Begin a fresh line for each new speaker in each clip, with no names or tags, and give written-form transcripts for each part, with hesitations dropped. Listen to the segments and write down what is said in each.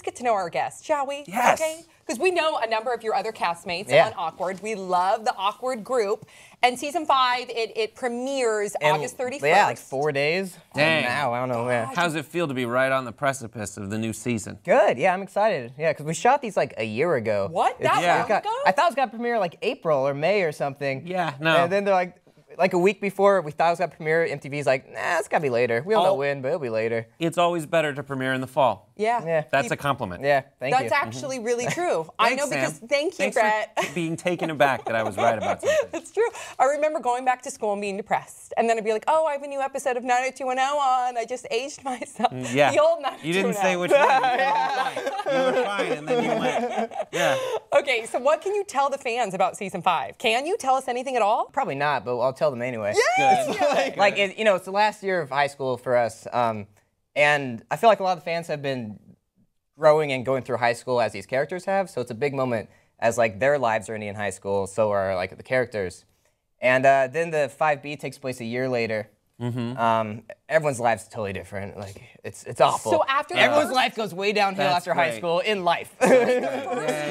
let's get to know our guests, shall we?
Yes.
Okay. Because we know a number of your other castmates on Awkward. We love the Awkward group. And season 5, it premieres August 31st.
Yeah, like 4 days.
Dang.
Now, I don't know. Yeah.
How does it feel to be right on the precipice of the new season?
Good. Yeah, I'm excited. Yeah, because we shot these like a year ago.
What? That long ago?
I thought it was gonna premiere like April or May or something.
Yeah, no.
And then they're like a week before we thought it was gonna premiere, MTV's like, nah, it's gotta be later. We don't know when, but it'll be later.
It's always better to premiere in the fall.
Yeah.
That's a compliment.
Yeah, thank you.
That's actually really true. I know because,
Sam.
thank you,
Thanks
Brett.
for being taken aback that I was right about something.
That's true. I remember going back to school and being depressed. And then I'd be like, oh, I have a new episode of 90210 on. I just aged myself.
Yeah.
The old 90210.
You didn't say which one. You were fine, and then you went. Yeah.
Okay, so what can you tell the fans about season 5? Can you tell us anything at all?
Probably not, but I'll tell them anyway.
Yes!
It's the last year of high school for us, and I feel like a lot of the fans have been growing and going through high school as these characters have, so it's a big moment as like their lives are ending in high school, so are like the characters. And then the 5B takes place a year later. Everyone's life's totally different. Like it's awful.
So after
everyone's life goes way downhill after high school in life.
First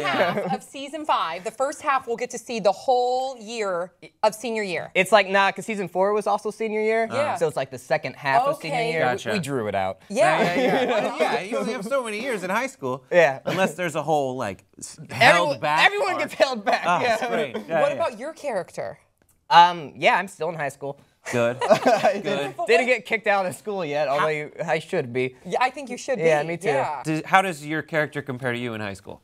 half of season 5, the first half we'll get to see the whole year of senior year.
It's like because season 4 was also senior year.
Yeah.
So it's like the second half of senior year.
Gotcha.
We drew it out.
Yeah.
Well, yeah, you only have so many years in high school.
Yeah.
Unless there's a whole, like, held back.
Everyone gets held back.
Oh,
yeah.
that's great. Yeah,
What
yeah.
about your character?
Yeah, I'm still in high school.
Good.
Good. Didn't get kicked out of school yet, although I should be.
Yeah, I think you should be.
Yeah, me too.
Yeah.
How does your character compare to you in high school?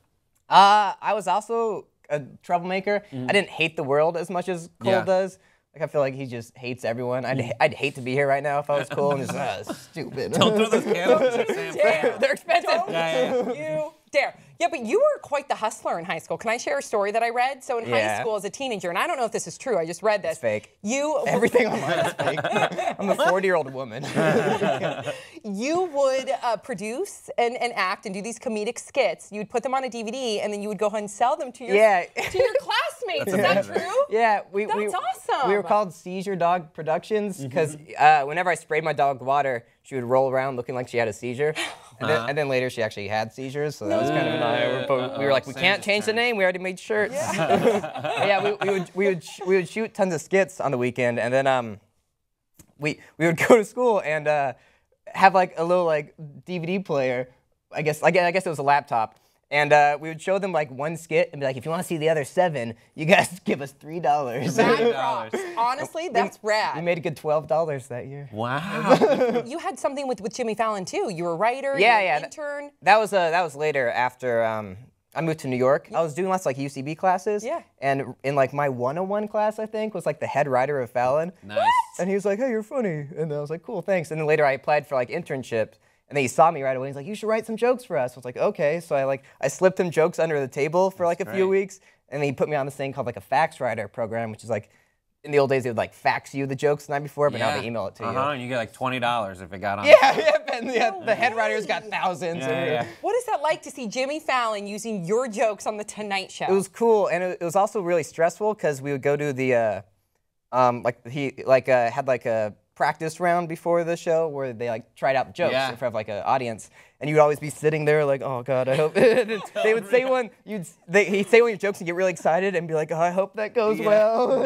I was also a troublemaker. I didn't hate the world as much as Cole does. Like I feel like he just hates everyone. I'd hate to be here right now if I was Cole and just stupid.
Don't throw those candles at Sam.
They're expensive.
You dare. Yeah, but you were quite the hustler in high school. Can I share a story that I read? So in high school as a teenager, and I don't know if this is true, I just read this.
It's fake.
You
Everything online is fake. I'm a 40-year-old woman.
You would produce and act and do these comedic skits. You'd put them on a DVD, and then you would go ahead and sell them to your classmates. Is that true?
Yeah,
That's awesome.
We were called Seizure Dog Productions because whenever I sprayed my dog with water, she would roll around looking like she had a seizure. And then later she actually had seizures, so that was kind of annoying. But we were like, we can't change the name. We already made shirts. Yeah, we would shoot tons of skits on the weekend, and then we would go to school and have like a little like DVD player. I guess it was a laptop. And we would show them like one skit and be like, if you want to see the other 7, you guys give us $3.
That rocks. Honestly, that's rad.
We made a good $12 that year.
Wow.
You had something with Jimmy Fallon too. You were a writer.
Yeah,
you were an intern.
That was later after I moved to New York. I was doing lots of like UCB classes.
Yeah.
And in like my 101 class, I think, was like the head writer of Fallon.
Nice.
And he was like, hey, you're funny. And I was like, cool, thanks. And then later I applied for like internships. And then he saw me right away. He's like, you should write some jokes for us. I was like, okay. So I slipped him jokes under the table for like a few weeks. And then he put me on this thing called like a fax writer program, which is like, in the old days, they would like fax you the jokes the night before, but now they email it to you.
And you get like $20 if it got on.
The head writers got thousands.
What is that like to see Jimmy Fallon using your jokes on The Tonight Show?
It was cool, and it was also really stressful because we would go to the, had like a practice round before the show where they like tried out jokes in front of like an audience, and you'd always be sitting there like, oh god, I hope they would say one. He'd say one of your jokes and get really excited and be like, oh, I hope that goes well.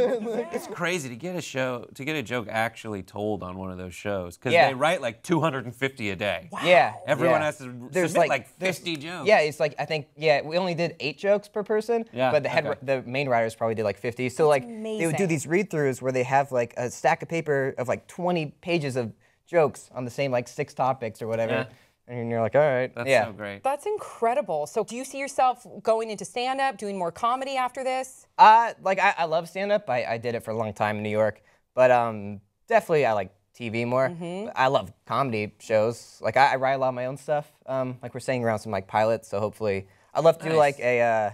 It's crazy to get a joke actually told on one of those shows because they write like 250 a day.
Wow.
Yeah,
everyone has to submit like 50 jokes.
Yeah, it's like I think we only did 8 jokes per person.
Yeah,
but the main writers probably did like 50. So like they would do these read-throughs where they have like a stack of paper of like 20 pages of jokes on the same like 6 topics or whatever.
Yeah.
And you're like, all right.
That's so great.
That's incredible. So do you see yourself going into stand-up, doing more comedy after this?
I love stand-up. I did it for a long time in New York. But definitely I like TV more. I love comedy shows. Like I write a lot of my own stuff. Like we're saying around some like pilots, so hopefully I'd love to do like a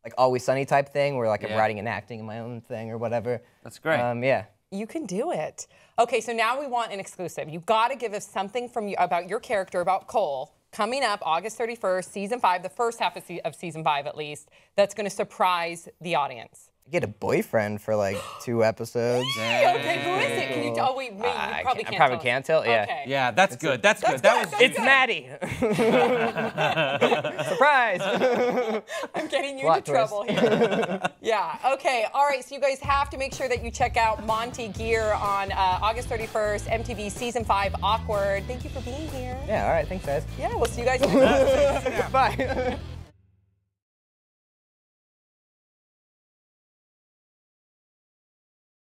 like Always Sunny type thing where like I'm writing and acting in my own thing or whatever.
That's great.
Yeah.
You can do it. Okay, so now we want an exclusive. You've got to give us something from you about your character, about Cole, coming up August 31st, season 5, the first half of season 5 at least, that's going to surprise the audience.
get a boyfriend for like 2 episodes.
Okay, who is it? Can you tell? Oh, wait, you probably can't.
I probably can't tell. Yeah.
Okay.
Yeah, that's good. That's good.
It's Maddie. Surprise.
I'm getting you
Plot
into trouble here. Yeah. Okay. All right. So you guys have to make sure that you check out Monty Geer on August 31st, MTV Season 5, Awkward. Thank you for being here.
Yeah. All right. Thanks, guys.
Yeah. We'll see you guys next time.
Bye.